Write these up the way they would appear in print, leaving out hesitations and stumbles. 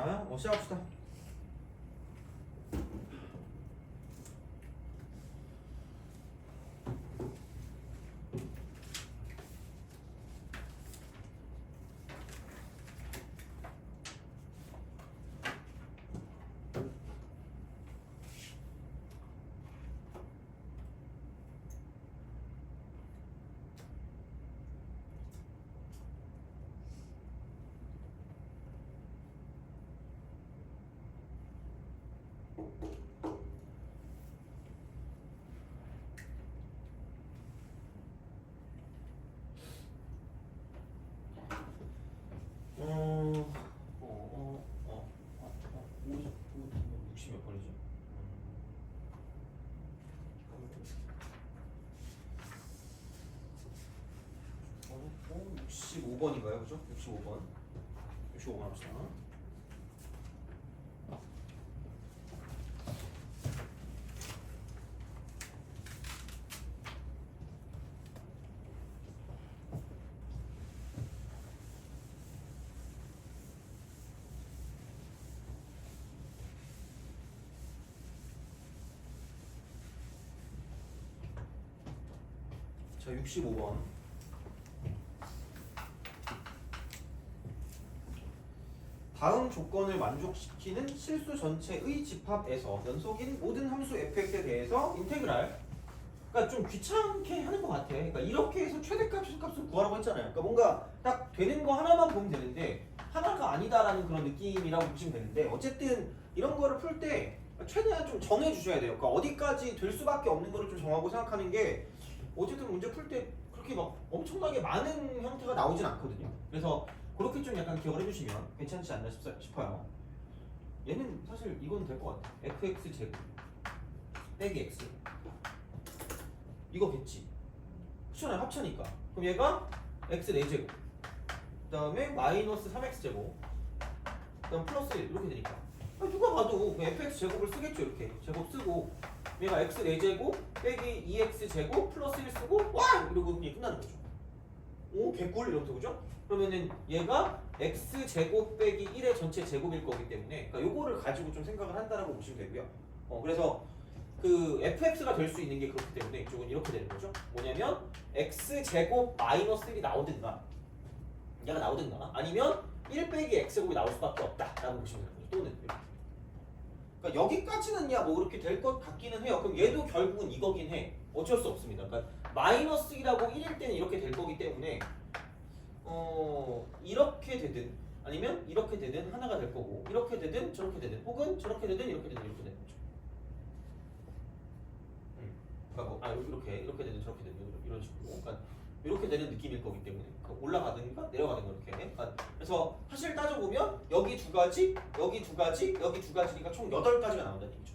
자, 시작합시다. 어, 60 몇 번이지? 65번인가요? 그죠? 65번. 65번 합시다. 자, 65번. 다음 조건을 만족시키는 실수 전체의 집합에서 연속인 모든 함수 fx에 대해서 인테그랄. 그러니까 좀 귀찮게 하는 것 같아. 그러니까 이렇게 해서 최대값, 최소값을 구하라고 했잖아요. 그러니까 뭔가 딱 되는 거 하나만 보면 되는데 하나가 아니다라는 그런 느낌이라고 보시면 되는데 어쨌든 이런 거를 풀 때 최대한 좀 정해 주셔야 돼요. 그러니까 어디까지 될 수밖에 없는 거를 좀 정하고 생각하는 게 어쨌든 문제 풀 때 그렇게 막 엄청나게 많은 형태가 나오진 않거든요. 그래서 그렇게 좀 약간 기억을 해주시면 괜찮지 않나 싶어요. 얘는 사실 이건 될 것 같아. fx 제곱 빼기 x 이거겠지. 그렇잖아요. 합차니까. 그럼 얘가 x 4제곱 그 다음에 마이너스 3x 제곱 그 다음 플러스 1 이렇게 되니까 누가 봐도 fx 제곱을 쓰겠죠. 이렇게 제곱 쓰고 얘가 x 4제곱 빼기 2x 제곱 플러스 1 쓰고 와! 이러고 그냥 끝나는 거죠. 오 개꿀 이러면서 그죠? 그러면은 얘가 x 제곱 빼기 1의 전체 제곱일 거기 때문에 그러니까 요거를 가지고 좀 생각을 한다라고 보시면 되고요. 그래서 그 fx가 될 수 있는 게 그렇기 때문에 이쪽은 이렇게 되는 거죠. 뭐냐면 x 제곱 마이너스 1이 나오든가 얘가 나오든가 아니면 1 빼기 x 제곱이 나올 수밖에 없다라고 보시면 되는 거죠. 또는 이렇게. 그러니까 여기까지는야 뭐 그렇게 될 것 같기는 해요. 그럼 얘도 결국은 이거긴 해. 어쩔 수 없습니다. 그러니까 마이너스 1하고 1일 때는 이렇게 될 거기 때문에 이렇게 되든 아니면 이렇게 되든 하나가 될 거고 이렇게 되든 저렇게 되든 혹은 저렇게 되든 이렇게 되든 이렇게 되는 거죠. 그러니까 뭐 이렇게 되든 저렇게 되든 이런 식으로 그러니까 이렇게 되는 느낌일 거기 때문에 올라가든가 내려가든가 이렇게 그러니까 그래서 사실 따져보면 여기 두 가지 여기 두 가지 여기 두 가지니까 총 8가지가 나온다는 얘기죠.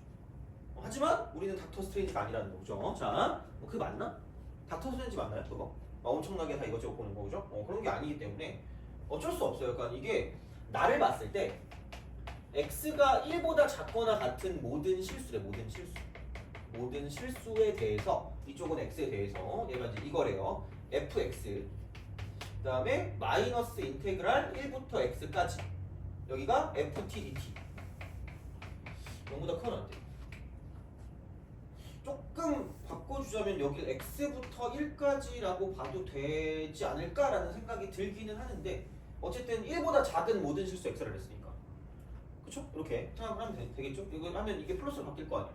하지만 우리는 닥터 스트레인지가 아니라는 거죠. 자, 그게 맞나? 닥터 스트레인지 맞나요? 그거? 엄청나게 다 이것저것 보는 거죠? 그런 게 아니기 때문에 어쩔 수 없어요. 그러니까 이게 나를 봤을 때 x가 1보다 작거나 같은 모든 실수래. 모든 실수에 대해서 이쪽은 x에 대해서 얘가 이제 이거래요. fx 그 다음에 마이너스 인테그랄 1부터 x까지 여기가 ft dt 0보다 크면 안 돼. 조금 바꿔주자면 여기 x부터 1까지라고 봐도 되지 않을까라는 생각이 들기는 하는데 어쨌든 1보다 작은 모든 실수 x를 했으니까 그쵸? 이렇게 생각을 하면 되겠죠? 이거 하면 이게 플러스로 바뀔 거 아니야.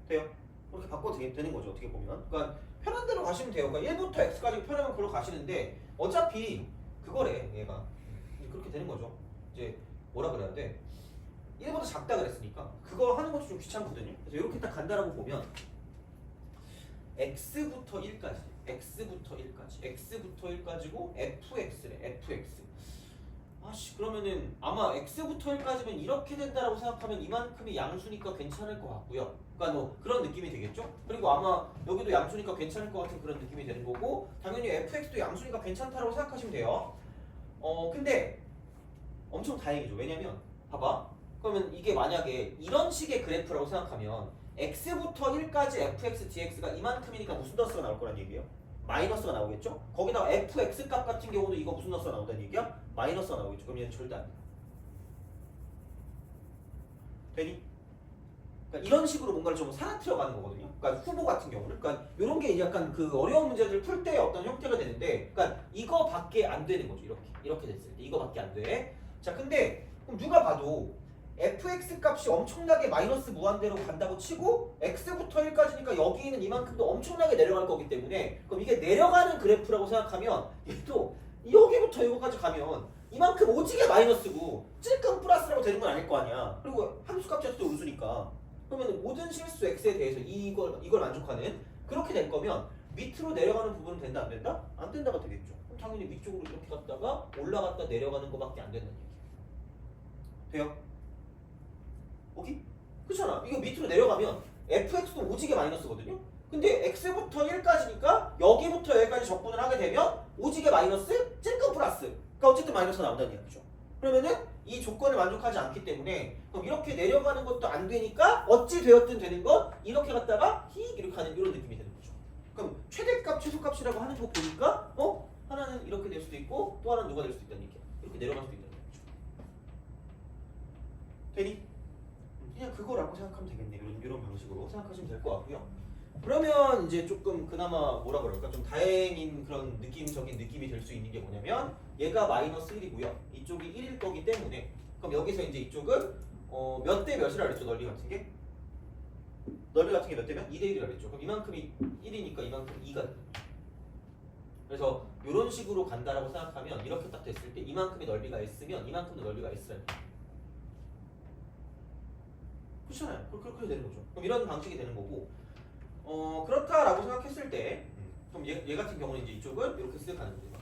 돼요? 그렇게 바꿔도 되는 거죠. 어떻게 보면 그러니까 편한 대로 가시면 돼요. 그러니까 1부터 x까지 편하면 그걸로 가시는데 어차피 그거래 얘가 그렇게 되는 거죠. 이제 뭐라 그래야 돼? 1보다 작다 그랬으니까 그거 하는 것도 좀 귀찮거든요. 그래서 이렇게 딱 간다라고 보면 x부터 1까지 x부터 1까지고 fx래. fx 아씨 그러면은 아마 x부터 1까지면 이렇게 된다라고 생각하면 이만큼이 양수니까 괜찮을 것 같고요. 그러니까 뭐 그런 느낌이 되겠죠? 그리고 아마 여기도 양수니까 괜찮을 것 같은 그런 느낌이 되는 거고 당연히 fx도 양수니까 괜찮다라고 생각하시면 돼요. 근데 엄청 다행이죠. 왜냐면 봐봐. 그러면 이게 만약에 이런 식의 그래프라고 생각하면 x부터 1까지 fx dx가 이만큼이니까 무슨 더스가 나올 거란 얘기예요? 마이너스가 나오겠죠? 거기다가 fx 값 같은 경우도 이거 무슨 더스가 나온다는 얘기야? 마이너스가 나오겠죠. 그럼 얘는 절대 안 돼. 되니? 그러니까 이런 식으로 뭔가를 좀 사나트려 가는 거거든요. 그러니까 후보 같은 경우는, 그러니까 이런 게 약간 그 어려운 문제들을 풀 때 어떤 형태가 되는데, 그러니까 이거밖에 안 되는 거죠. 이렇게 됐을 때 이거밖에 안 돼. 자, 근데 그럼 누가 봐도 fx 값이 엄청나게 마이너스 무한대로 간다고 치고 x부터 1까지니까 여기 있는 이만큼도 엄청나게 내려갈 거기 때문에, 그럼 이게 내려가는 그래프라고 생각하면 얘도 여기부터 여기까지 가면 이만큼 오지게 마이너스고 찔끔 플러스라고 되는 건 아닐 거 아니야. 그리고 함수 값이 또 음수니까, 그러면 모든 실수 x에 대해서 이걸 만족하는 그렇게 될 거면 밑으로 내려가는 부분은 된다 안 된다? 안 된다가 되겠죠. 그럼 당연히 위쪽으로 이렇게 갔다가 올라갔다 내려가는 거밖에 안 된다는 얘기야. 돼요? 오케이? 그렇잖아. 이거 밑으로 내려가면 fx도 오지게 마이너스거든요. 근데 x부터 1까지니까 여기부터 여기까지 적분을 하게 되면 오지게 마이너스 찔끔 플러스. 그러니까 어쨌든 마이너스가 나온다는 얘기죠. 그러면은 이 조건을 만족하지 않기 때문에 그럼 이렇게 내려가는 것도 안 되니까 어찌 되었든 되는 건 이렇게 갔다가 히 이렇게 하는 이런 느낌이 되는 거죠. 그럼 최대값, 최소값이라고 하는 거 보니까 하나는 이렇게 될 수도 있고 또 하나는 누가 될 수도 있다는 얘기야. 이렇게 내려갈 수도 있다는 얘기죠. 되니? 그냥 그거라고 생각하면 되겠네. 이런 방식으로 생각하시면 될 것 같고요. 그러면 이제 조금 그나마 뭐라 그럴까 좀 다행인 그런 느낌적인 느낌이 될 수 있는 게 뭐냐면 얘가 마이너스 1이고요. 이쪽이 1일 거기 때문에 그럼 여기서 이제 이쪽은 몇 대 몇이라 그랬죠? 넓이 같은 게? 넓이 같은 게 몇 대 몇? 2대 1이라 그랬죠. 그럼 이만큼이 1이니까 이만큼 2가 돼요. 그래서 이런 식으로 간다라고 생각하면 이렇게 딱 됐을 때 이만큼의 넓이가 S면 이만큼의 넓이가 S라는 거예요. 그렇잖아요. 그렇게 되는 거죠. 그럼 이런 방식이 되는 거고, 그렇다라고 생각했을 때, 그럼 얘 같은 경우는 이제 이쪽은 이렇게 생각하는 거예요.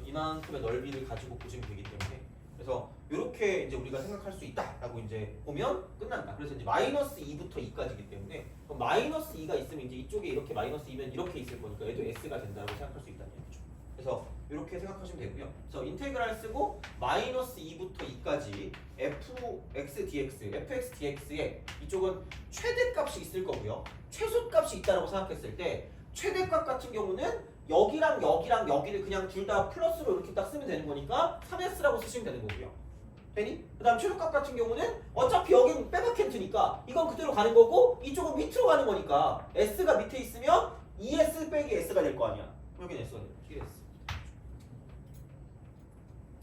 이만큼의 넓이를 가지고 보시면 되기 때문에, 그래서 이렇게 이제 우리가 생각할 수 있다라고 이제 보면 끝난다. 그래서 이제 마이너스 2부터 2까지이기 때문에, 그럼 마이너스 2가 있으면 이제 이쪽에 이렇게 마이너스 2면 이렇게 있을 거니까 얘도 S가 된다고 생각할 수 있다는 얘기죠. 그래서 이렇게 생각하시면 되고요. 그래서 인테그랄 쓰고 마이너스 2부터 2까지 fx dx, fx dx에 이쪽은 최대값이 있을 거고요. 최소값이 있다라고 생각했을 때 최대값 같은 경우는 여기랑 여기랑 여기를 그냥 둘 다 플러스로 이렇게 딱 쓰면 되는 거니까 3s라고 쓰시면 되는 거고요. 되니? 그 다음 최소값 같은 경우는 어차피 여기는 빼박캔트니까 이건 그대로 가는 거고 이쪽은 밑으로 가는 거니까 s가 밑에 있으면 2s 빼기 s가 될 거 아니야. 여기는 s가 돼요. 2s.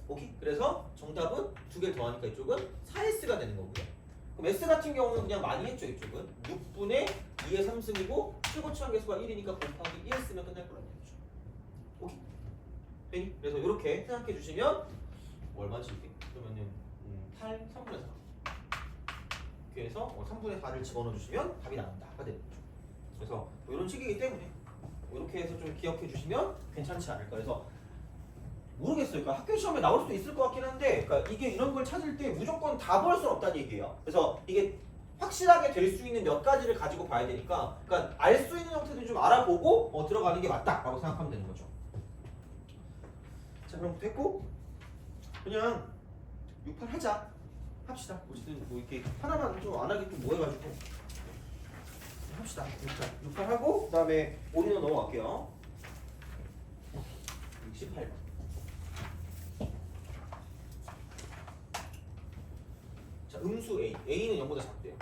오케이? 그래서 정답은 두 개를 더하니까 이쪽은 4s가 되는 거고요. 그럼 s 같은 경우는 그냥 많이 했죠. 이쪽은 6분의 2의 3승이고 최고 치환계수가 1이니까 곱하기 1 쓰면 끝날 거란 얘기죠. 오케이? 되니? 그래서 이렇게 생각해 주시면 얼마지 이게? 그러면은 8, 3분의 4 이렇게 해서 3분의 4를 집어넣어 주시면 답이 나온다가 되는 거죠. 그래서 이런 식이기 때문에 이렇게 해서 좀 기억해 주시면 괜찮지 않을까. 그래서 모르겠어요. 그러니까 학교 시험에 나올 수도 있을 것 같긴 한데, 그러니까 이게 이런 걸 찾을 때 무조건 다 볼 수는 없다는 얘기예요. 그래서 이게 확실하게 될 수 있는 몇 가지를 가지고 봐야 되니까, 그러니까 알 수 있는 형태들 좀 알아보고 들어가는 게 맞다라고 생각하면 되는 거죠. 자, 그럼 됐고 그냥 6, 8 합시다. 어쨌든 뭐 이렇게 하나만 좀 안 하기 좀 뭐해가지고 합시다. 6, 8 하고 그다음에 올인원 넘어갈게요. 68번. 자, 음수 A는 0보다 작대요.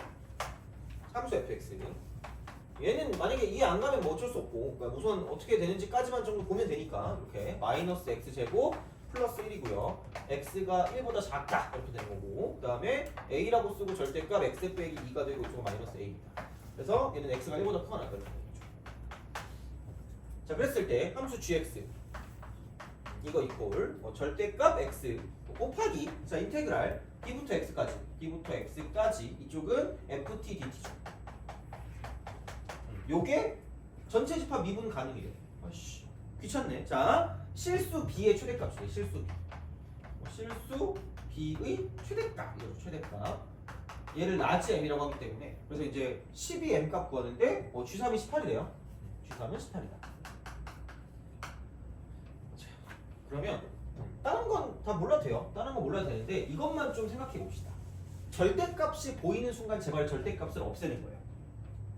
함수 fx는 얘는 만약에 이해 안 가면 뭐 어쩔 수 없고, 그러니까 우선 어떻게 되는지까지만 정도 보면 되니까 이렇게 마이너스 x제곱 플러스 1이고요. x가 1보다 작다 이렇게 되는 거고, 그 다음에 a라고 쓰고 절대값 x 빼기 2가 되고 이쪽은 마이너스 a입니다. 그래서 얘는 x가 1보다 크거나 이렇게 되는 거죠. 자, 그랬을 때 함수 gx 이거 이꼴 절대값 x 곱하기 자 인테그랄 d부터 x까지 이쪽은 ft dt죠. 요게 전체 집합 미분 가능이래. 아씨 귀찮네. 자 실수 b의 최대값이래. 실수 b의 최대값 이거죠. 최대값 얘를 라지 m이라고 하기 때문에 그래서 이제 12m 값 구하는데 G3이 18이래요. G3은 18이다. 그러면 다른 건 다 몰라도 돼요. 다른 건 몰라도 되는데 이것만 좀 생각해 봅시다. 절대값이 보이는 순간 제발 절대값을 없애는 거예요.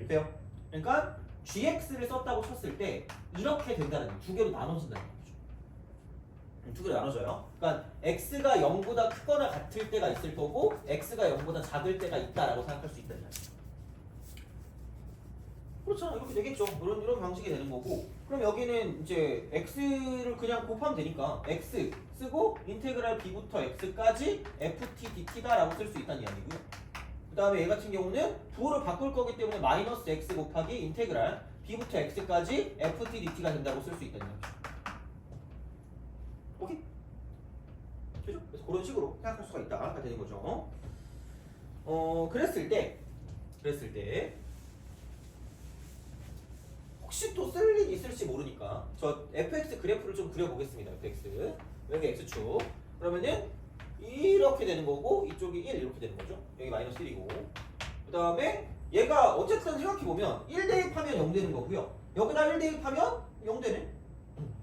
돼요? 그러니까 gx를 썼다고 쳤을 때 이렇게 된다는 거예요. 두 개로 나눠진다는 거죠. 두 개로 나눠져요. 그러니까 x가 0보다 크거나 같을 때가 있을 거고 x가 0보다 작을 때가 있다라고 생각할 수 있다는 말이에요. 그렇잖아. 이렇게 되겠죠. 이런 방식이 되는 거고. 그럼 여기는 이제 x를 그냥 곱하면 되니까 x 쓰고 인테그랄 b부터 x까지 ft dt다라고 쓸 수 있다는 이야기고요. 그 다음에 얘 같은 경우는 부호를 바꿀 거기 때문에 마이너스 x 곱하기 인테그랄 b부터 x까지 ft dt가 된다고 쓸 수 있다는 이야기죠. 오케이? 그죠? 그래서 그런 식으로 생각할 수가 있다가 되는 거죠. 그랬을 때 혹시 또 쓸 일이 있을지 모르니까 저 fx 그래프를 좀 그려보겠습니다. fx 여기 x축 그러면은 이렇게 되는 거고 이쪽이 1 이렇게 되는 거죠. 여기 마이너스 1이고 그 다음에 얘가 어쨌든 생각해보면 1 대입하면 0 되는 거고요. 여기다 1 대입하면 0 되네.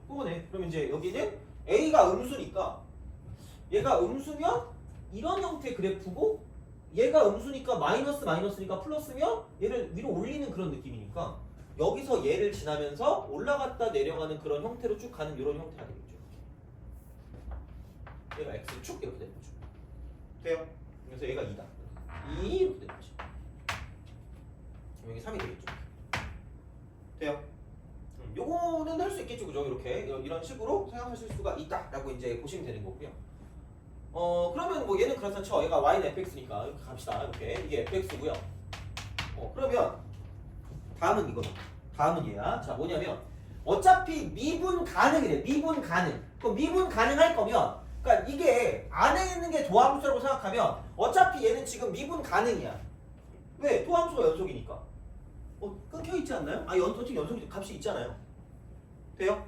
그거네. 그럼 이제 여기는 a가 음수니까 얘가 음수면 이런 형태의 그래프고 얘가 음수니까 마이너스니까 플러스면 얘를 위로 올리는 그런 느낌이니까 여기서 얘를 지나면서 올라갔다 내려가는 그런 형태로 쭉 가는 이런 형태가 되겠죠. 얘가 x축 이렇게 되는 거죠. 돼요? 그래서 얘가 2다. 2 이렇게 되는 거죠. 여기 3이 되겠죠. 돼요? 요거는 할 수 있겠죠, 그죠? 이렇게 이런 식으로 생각하실 수가 있다라고 이제 보시면 되는 거고요. 그러면 뭐 얘는 그렇다 쳐. 얘가 y는 fx니까 이렇게 갑시다. 이렇게 이게 fx고요. 그러면 다음은 이거다. 다음은 얘야. 자, 뭐냐면 어차피 미분 가능이래. 미분 가능. 그럼 미분 가능할 거면, 그러니까 이게 안에 있는 게 도함수라고 생각하면 어차피 얘는 지금 미분 가능이야. 왜? 도함수가 연속이니까. 끊겨 있지 않나요? 어떻게 연속이 값이 있잖아요. 돼요?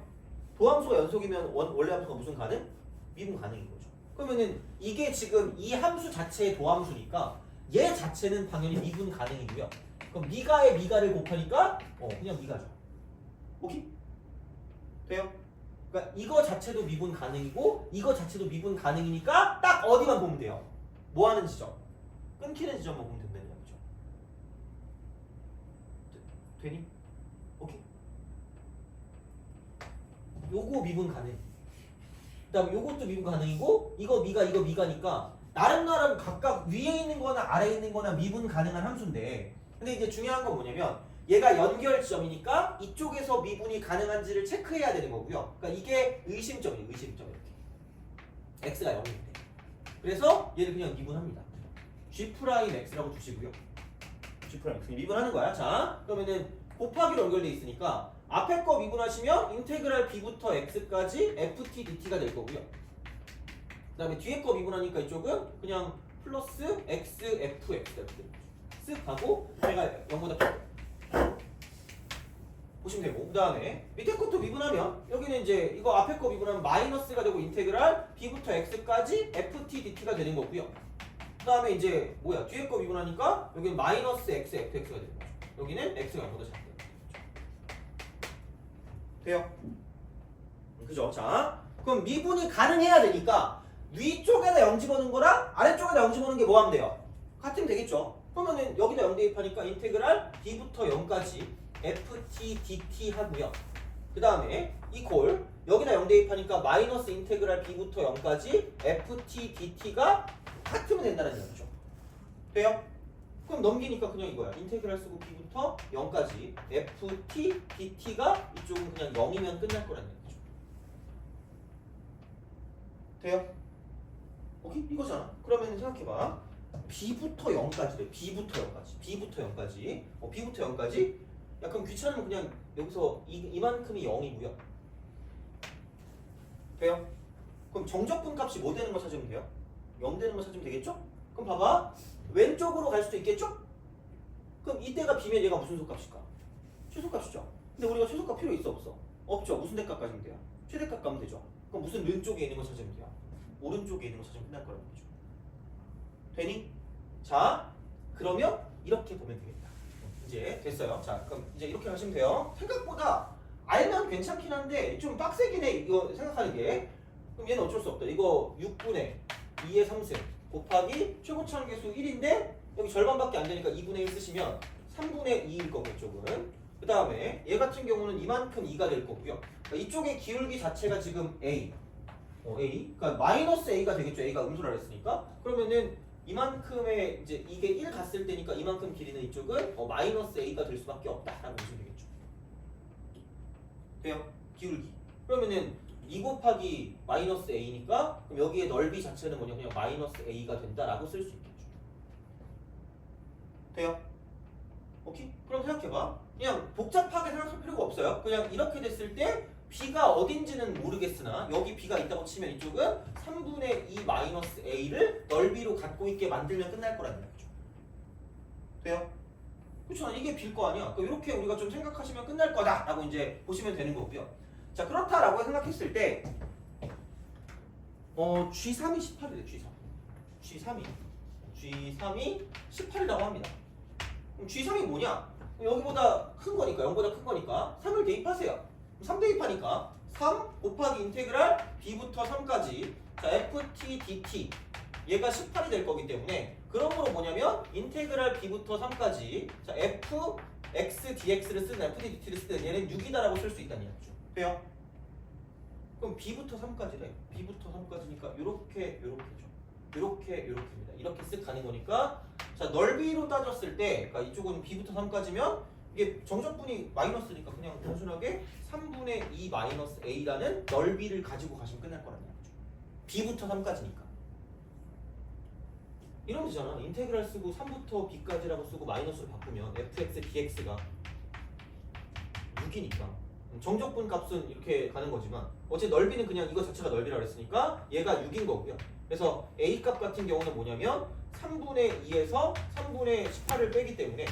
도함수가 연속이면 원래 함수가 무슨 가능? 미분 가능인 거죠. 그러면은 이게 지금 이 함수 자체의 도함수니까 얘 자체는 당연히 미분 가능이고요. 그럼 미가에 미가를 곱하니까 그냥 미가죠. 오케이? 돼요? 그러니까 이거 자체도 미분 가능이고 이거 자체도 미분 가능이니까 딱 어디만 보면 돼요. 뭐 하는 지점? 끊기는 지점만 보면 된다는 거죠. 되니? 오케이? 요거 미분 가능. 그 다음에 요것도 미분 가능이고 이거 미가니까 나름 각각 위에 있는 거나 아래에 있는 거나 미분 가능한 함수인데 근데 이제 중요한 건 뭐냐면 얘가 연결 지점이니까 이쪽에서 미분이 가능한지를 체크해야 되는 거고요. 그러니까 이게 의심점이에요. 의심점 이렇게. x가 0인데. 그래서 얘를 그냥 미분합니다. g'x라고 두시고요. g'x 미분하는 거야. 자, 그러면은 곱하기로 연결돼 있으니까 앞에 거 미분하시면 인테그랄 b부터 x까지 ft dt가 될 거고요. 그 다음에 뒤에 거 미분하니까 이쪽은 그냥 플러스 x fx 이렇게 됩니다. 쓱 하고 얘가 0보다 커 보시면 되고 그 다음에 밑에 것도 미분하면 여기는 이제 이거 앞에 거 미분하면 마이너스가 되고 인테그랄 b부터 x까지 ft dt가 되는 거고요. 그 다음에 이제 뭐야 뒤에 거 미분하니까 여기는 마이너스 x fx가 되는 거죠. 여기는 x가 0보다 작다. 돼요? 그죠? 자, 그럼 미분이 가능해야 되니까 위쪽에다 0 집어넣은 거랑 아래쪽에다 0 집어넣은 게 뭐 하면 돼요? 같으면 되겠죠? 그러면은 여기다 0 대입하니까 인테그랄 b부터 0까지 ft dt 하고요. 그 다음에 이퀄 여기다 0 대입하니까 마이너스 인테그랄 b부터 0까지 ft dt가 같으면 된다는 얘기죠. 돼요? 그럼 넘기니까 그냥 이거야. 인테그랄 쓰고 b부터 0까지 ft dt가 이쪽은 그냥 0이면 끝날 거라는 얘기죠. 돼요? 오케이? 이거잖아. 그러면 생각해봐. b부터 0까지래. b부터 0까지. b부터 0까지? 야 그럼 귀찮으면 그냥 여기서 이만큼이 0이고요. 돼요? 그럼 정적분 값이 뭐 되는 거 찾으면 돼요? 0 되는 거 찾으면 되겠죠? 그럼 봐봐. 왼쪽으로 갈 수도 있겠죠? 그럼 이때가 b면 얘가 무슨 소값일까? 최소값이죠. 근데 우리가 최소값 필요 있어 없어? 없죠. 무슨 대값 가지면 돼요? 최대값 가면 되죠. 그럼 무슨 른 쪽에 있는 거 찾으면 돼요? 오른쪽에 있는 거 찾으면 끝날 거라는 거죠. 되니? 자, 그러면 이렇게 보면 되겠다. 이제 됐어요. 자, 그럼 이제 이렇게 하시면 돼요. 생각보다 알면 괜찮긴 한데 좀 빡세긴 해. 이거 생각하는 게. 그럼 얘는 어쩔 수 없다. 이거 6분의 2의 3승 곱하기 최고차항 계수 1인데 여기 절반밖에 안 되니까 2분의 1 쓰시면 3분의 2일 거고 이쪽은. 그 다음에 얘 같은 경우는 이만큼 2가 될 거고요. 그러니까 이쪽의 기울기 자체가 지금 A. A. 그러니까 마이너스 A가 되겠죠. A가 음수라 그랬으니까. 그러면은 이만큼의 이제 이게 1 갔을 때니까 이만큼 길이는 이쪽은 마이너스 A가 될 수밖에 없다라고 보시면 되겠죠. 돼요? 기울기. 그러면은 2 곱하기 마이너스 A니까 그럼 여기에 넓이 자체는 뭐냐 그냥 마이너스 A가 된다라고 쓸 수 있겠죠. 돼요? 오케이? 그럼 생각해봐. 그냥 복잡하게 생각할 필요가 없어요. 그냥 이렇게 됐을 때 B가 어딘지는 모르겠으나 여기 B가 있다고 치면 이쪽은 3분의 2 마이너스 A를 넓이로 갖고 있게 만들면 끝날 거라는 거죠. 돼요? 그렇죠? 이게 B일 거 아니야. 그러니까 이렇게 우리가 좀 생각하시면 끝날 거다라고 이제 보시면 되는 거고요. 자 그렇다라고 생각했을 때 G3이 18이래. G3이 18이라고 합니다. 그럼 G3이 뭐냐? 여기보다 큰 거니까 0보다 큰 거니까 3을 대입하세요. 3 대입하니까 3 곱하기 인테그랄 B부터 3까지 자 FT DT 얘가 18이 될 거기 때문에 그러므로 뭐냐면 인테그랄 B부터 3까지 자 F X DX를 쓰든 FT DT를 쓰든 얘는 6이다라고 쓸 수 있다는 얘기죠. 돼요? 그럼 B부터 3까지래. B부터 3까지니까 요렇게죠. 요렇게입니다. 이렇게 쓱 가는 거니까 자 넓이로 따졌을 때 그러니까 이쪽은 B부터 3까지면 이게 정적분이 마이너스니까 그냥 단순하게 3분의 2 마이너스 A라는 넓이를 가지고 가시면 끝날 거라는 얘기죠. B부터 3까지니까. 이러면 되잖아. 인테그랄 쓰고 3부터 B까지라고 쓰고 마이너스로 바꾸면 fx dx가 6이니까 정적분 값은 이렇게 가는 거지만 어째 넓이는 그냥 이거 자체가 넓이라고 했으니까 얘가 6인 거고요. 그래서 A 값 같은 경우는 뭐냐면 3분의 2에서 3분의 18을 빼기 때문에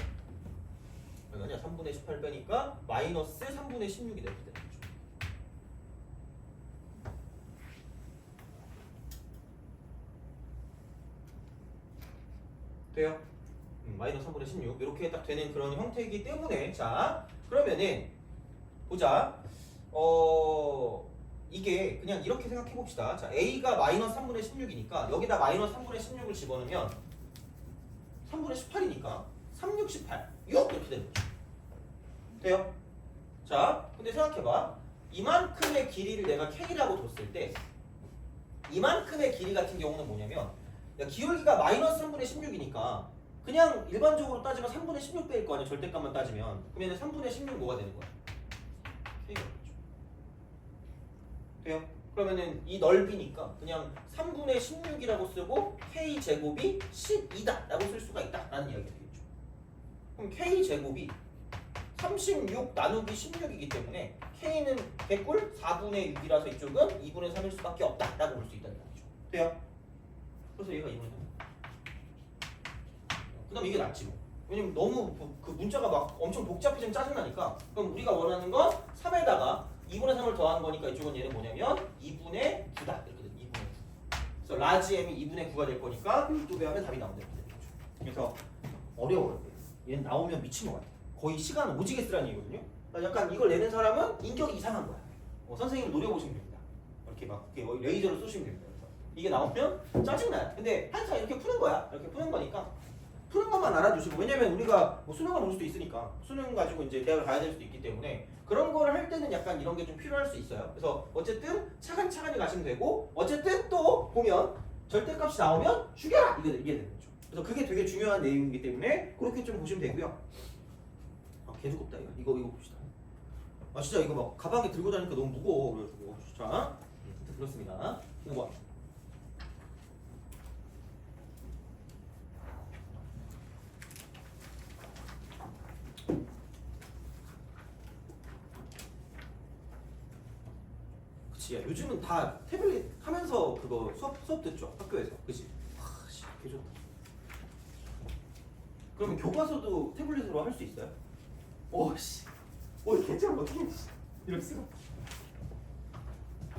아니야 3분의 18 빼니까 마이너스 3분의 16이 되게 되는 거죠. 돼요? 마이너스 3분의 16 이렇게 딱 되는 그런 형태이기 때문에 자 그러면은 보자 이게 그냥 이렇게 생각해 봅시다. 자 A가 마이너스 3분의 16이니까 여기다 마이너스 3분의 16을 집어넣으면 3분의 18이니까 3, 6, 18 6 이렇게 되는 거죠. 돼요? 자 근데 생각해봐. 이만큼의 길이를 내가 K라고 줬을 때 이만큼의 길이 같은 경우는 뭐냐면 기울기가 마이너스 3분의 16이니까 그냥 일반적으로 따지면 3분의 16 빼일 거 아니야. 절대값만 따지면 그러면 3분의 16 뭐가 되는 거야? K가 되죠. 돼요? 그러면은 이 넓이니까 그냥 3분의 16이라고 쓰고 K제곱이 12다 라고 쓸 수가 있다 라는 이야기가 되겠죠. 그럼 K제곱이 36 나누기 16이기 때문에 K는 개꿀 4분의 6이라서 이쪽은 2분의 3일 수밖에 없다 라고 볼 수 있다는 거죠. 돼요? 그래서 얘가 2분의 3. 그 다음 이게 낫지 뭐. 왜냐면 너무 그 문자가 막 엄청 복잡해지면 짜증나니까 그럼 우리가 원하는 건 3에다가 2분의 3을 더한 거니까 이쪽은 얘는 뭐냐면 2분의 9다 이렇게 돼. 2분의 9. 그래서 라지 m이 2분의 9가 될 거니까 2배 하면 답이 나온다 이렇게 되는 거죠. 그래서 어려워요. 얘는 나오면 미친 것 같아. 거의 시간 오지게 쓰라는 얘기거든요. 그러니까 약간 이걸 내는 사람은 인격이 이상한 거야. 선생님을 노려보시면 됩니다. 이렇게 막 이렇게 레이저를 쏘시면 됩니다. 그래서 이게 나오면 짜증나요. 근데 항상 이렇게 푸는 거야. 이렇게 푸는 거니까 푸는 것만 알아두시고 왜냐면 우리가 뭐 수능을 올 수도 있으니까 수능 가지고 이제 대학을 가야 될 수도 있기 때문에 그런 거를 할 때는 약간 이런 게 좀 필요할 수 있어요. 그래서 어쨌든 차근차근히 가시면 되고 어쨌든 또 보면 절대값이 나오면 죽여라 이게 되는 거죠. 그래서 그게 되게 중요한 내용이기 때문에 그렇게 좀 보시면 되고요. 개 두껍다 이거 봅시다. 진짜 이거 막 가방에 들고 다니니까 너무 무거워 그래가지고 자 그렇습니다. 5번. 그치 야 요즘은 다 태블릿 하면서 그거 수업 듣죠 학교에서 그치? 씨 개 좋다. 그러면 교과서도 태블릿으로 할 수 있어요? 오씨 괜찮아 어떻게 이렇게 쓰고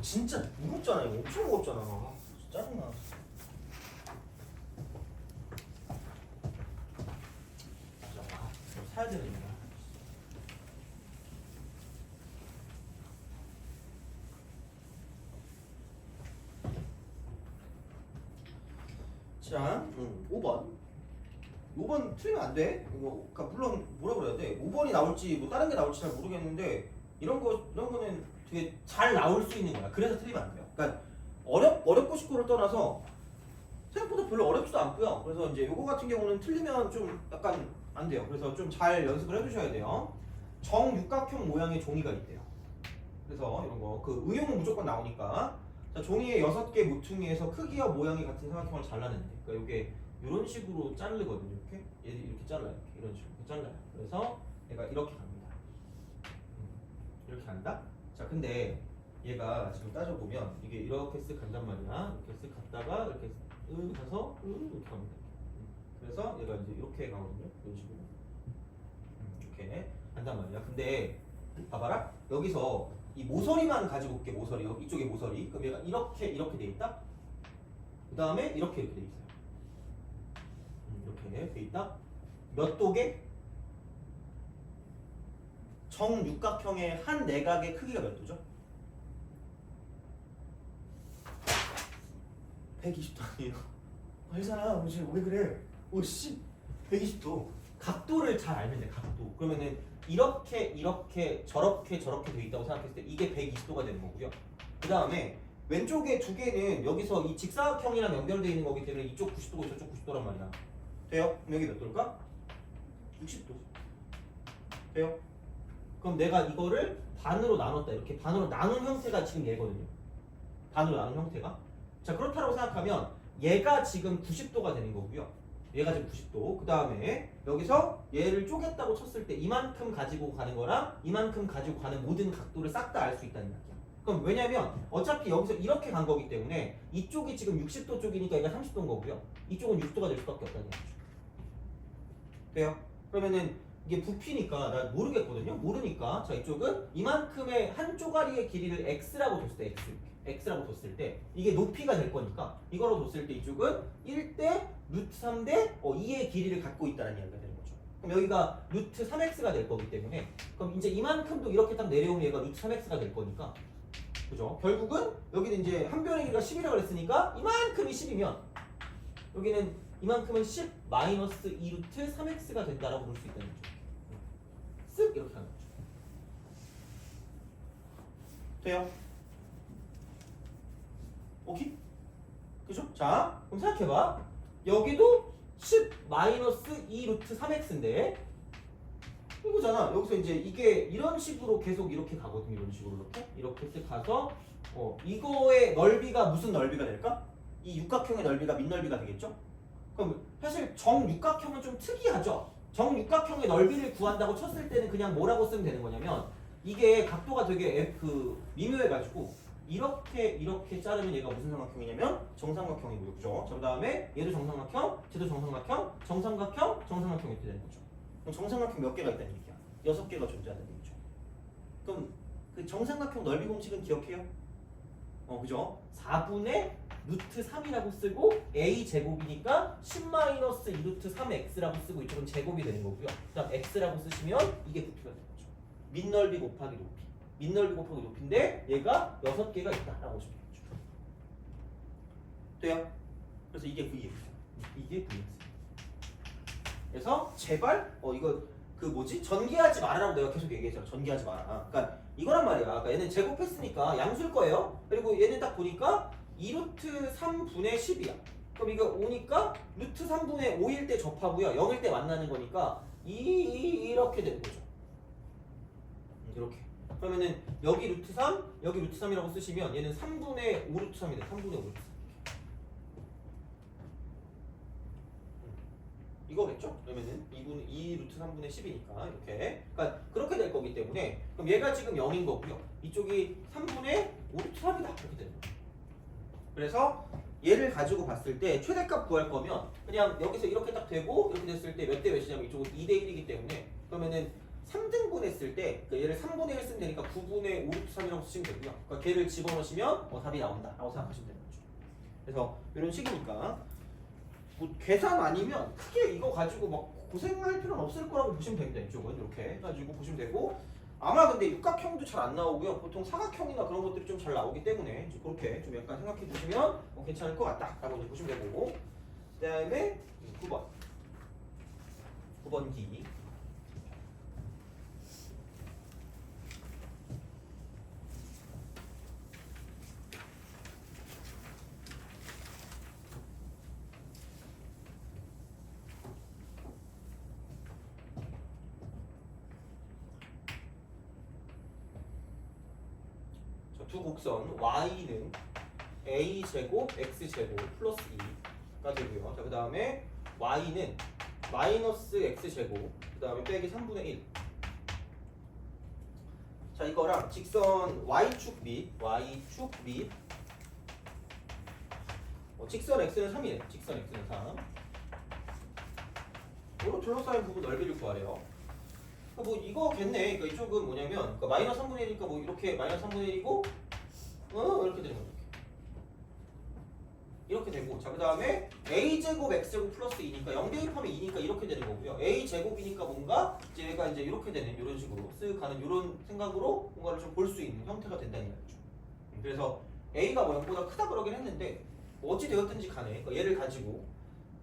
진짜 무겁잖아 이거 엄청 무겁잖아. 짜증나. 사야 되는 거야. 자 5번 틀리면 안 돼. 그러니까 물론 뭐라 그래야 돼. 5번이 나올지 뭐 다른 게 나올지 잘 모르겠는데 이런 거는 되게 잘 나올 수 있는 거야. 그래서 틀리면 안 돼요. 그러니까 어렵고 쉽고를 떠나서 생각보다 별로 어렵지도 않고요. 그래서 이제 요거 같은 경우는 틀리면 좀 약간 안 돼요. 그래서 좀 잘 연습을 해주셔야 돼요. 정육각형 모양의 종이가 있대요. 그래서 이런 거 그 응용은 무조건 나오니까 자, 종이의 6개 모퉁이에서 크기와 모양이 같은 삼각형을 잘라낸대. 그러니까 이게 이런 식으로 자르거든요. 이렇게 얘 이렇게 잘라요. 이런 식으로 잘라요. 그래서 얘가 이렇게 갑니다. 이렇게 간다. 자, 근데 얘가 지금 따져보면 이게 이렇게 쓱 간단 말이야. 이렇게 쓱 갔다가 이렇게 가서 이렇게 갑니다. 그래서 얘가 이제 이렇게 가거든요. 이런 식으로 이렇게 간단 말이야. 근데 봐봐라. 여기서 이 모서리만 가지고 올게. 모서리 이쪽에 모서리. 그럼 얘가 이렇게 돼 있다. 그 다음에 이렇게 돼 있어요. 이렇게 돼 있다. 몇 도계? 정육각형의 한 내각의 크기가 몇 도죠? 120도 아니에요. 알잖아. 왜 그래? 오씨 120도. 각도를 잘 알면 돼. 각도. 그러면은 이렇게 저렇게 돼 있다고 생각했을 때 이게 120도가 되는 거고요. 그 다음에 왼쪽에 두 개는 여기서 이 직사각형이랑 연결되어 있는 거기 때문에 이쪽 90도고 저쪽 90도란 말이야. 돼요? 그럼 여기 몇 도일까? 60도. 돼요? 그럼 내가 이거를 반으로 나눴다. 이렇게 반으로 나눈 형태가 지금 얘거든요. 반으로 나눈 형태가. 자, 그렇다고 생각하면 얘가 지금 90도가 되는 거고요. 얘가 지금 90도. 그 다음에 여기서 얘를 쪼갰다고 쳤을 때 이만큼 가지고 가는 거랑 이만큼 가지고 가는 모든 각도를 싹 다 알 수 있다는 이야기야. 그럼 왜냐면 어차피 여기서 이렇게 간 거기 때문에 이쪽이 지금 60도 쪽이니까 얘가 30도인 거고요. 이쪽은 60도가 될 수밖에 없다는 얘기죠. 돼요? 그러면은 이게 부피니까 나 모르겠거든요. 모르니까 자, 이쪽은 이만큼의 한 쪼가리의 길이를 x라고 뒀을 때 x라고 뒀을 때 이게 높이가 될 거니까 이거로 뒀을 때 이쪽은 1대 루트 3대 2의 길이를 갖고 있다는 이야기가 되는 거죠. 그럼 여기가 루트 3x가 될 거기 때문에 그럼 이제 이만큼도 이렇게 딱 내려오면 얘가 루트 3x가 될 거니까 그죠? 결국은 여기는 이제 한 변의 길이가 10이라고 그랬으니까 이만큼이 10이면 여기는 이만큼은 10 마이너스 2 루트 3x가 된다라고 볼 수 있다는 거죠. 쓱 이렇게 하는 거죠. 돼요? 오케이? 그죠? 자, 그럼 생각해봐. 여기도 10 마이너스 2 루트 3x인데 이거잖아. 여기서 이제 이게 이런 식으로 계속 이렇게 가거든요. 이런 식으로 이렇게 쓱 가서 이거의 넓이가 무슨 넓이가 될까? 이 육각형의 넓이가 밑넓이가 되겠죠? 그럼 사실 정육각형은 좀 특이하죠? 정육각형의 넓이를 구한다고 쳤을 때는 그냥 뭐라고 쓰면 되는 거냐면 이게 각도가 되게 미묘해가지고 이렇게 자르면 얘가 무슨 삼각형이냐면 정삼각형이고요. 그죠? 그 다음에 얘도 정삼각형, 쟤도 정삼각형, 정삼각형 이렇게 되는 거죠. 그럼 정삼각형 몇 개가 있다는 얘기야? 6개가 존재한다는 얘기죠. 그럼 그 정삼각형 넓이 공식은 기억해요? 그죠? 4분의 루트 3이라고 쓰고 a 제곱이니까 10-2 루트 3x라고 쓰고 이쪽은 제곱이 되는 거고요. 그 다음 x라고 쓰시면 이게 부피가 되는 거죠. 밑넓이 곱하기 높이. 밑넓이 곱하기 높이인데 얘가 6개가 있다라고 보시면 되겠죠. 돼요? 그래서 이게 vx. 이게 vx. 그래서 제발 이거 그 뭐지? 전개하지 말아라고 내가 계속 얘기했잖아. 전개하지 마라. 그러니까 이거란 말이야. 그러니까 얘는 제곱했으니까 양수일 거예요. 그리고 얘는 딱 보니까 2루트 3분의 10이야. 그럼 이거 5니까 루트 3분의 5일 때 접하고요. 0일 때 만나는 거니까 이렇게 되는 거죠. 이렇게. 그러면은 여기 루트 3, 여기 루트 3이라고 쓰시면 얘는 3분의 5 루트 3이다. 3분의 5 루트 3. 이거겠죠? 그러면은 2 루트 3분의 10이니까 이렇게. 그러니까 그렇게 될 거기 때문에 그럼 얘가 지금 0인 거고요. 이쪽이 3분의 5 루트 3이다. 이렇게 되는 거예요. 그래서 얘를 가지고 봤을 때 최대값 구할 거면 그냥 여기서 이렇게 딱 되고 이렇게 됐을 때 몇 대 몇이냐면 이쪽은 2대 1이기 때문에 그러면은 3등분 했을 때 그러니까 얘를 3분의 1 쓰면 되니까 9분의 5 루트 3이라고 쓰시면 되고요. 그러니까 걔를 집어넣으시면 답이 나온다 라고 생각하시면 되는 거죠. 그래서 이런 식이니까 뭐 계산 아니면 크게 이거 가지고 막 고생할 필요는 없을 거라고 보시면 됩니다. 이쪽은 이렇게 해가지고 보시면 되고 아마 근데 육각형도 잘 안 나오고요. 보통 사각형이나 그런 것들이 좀 잘 나오기 때문에 그렇게 좀 약간 생각해 보시면 괜찮을 것 같다라고 이제 보시면 되고 그 다음에 9번 기 두 곡선 y는 a제곱 x제곱 플러스 2가 되고요. 자, 그 다음에 y는 마이너스 x제곱 그 다음에 빼기 3분의 1. 자, 이거랑 직선 y축 및 직선 x는 3이네. 직선 x는 3. 이거 둘러싸인 부분 넓이를 구하래요. 뭐 이거겠네. 그러니까 이쪽은 뭐냐면 그러니까 마이너스 3분의 1이니까 뭐 이렇게 마이너스 3분의 1이고 이렇게 되는 거죠. 이렇게 되고, 자, 그 다음에 a제곱 x제곱 플러스 2니까 0 대입하면 2니까 이렇게 되는 거고요. a제곱이니까 뭔가 이제 얘가 이제 이렇게 되는 이런 식으로 쓱 가는 이런 생각으로 뭔가를 좀 볼 수 있는 형태가 된다는 말이죠. 그래서 a가 뭐 0보다 크다 그러긴 했는데 뭐 어찌 되었든지 간에 그러니까 얘를 가지고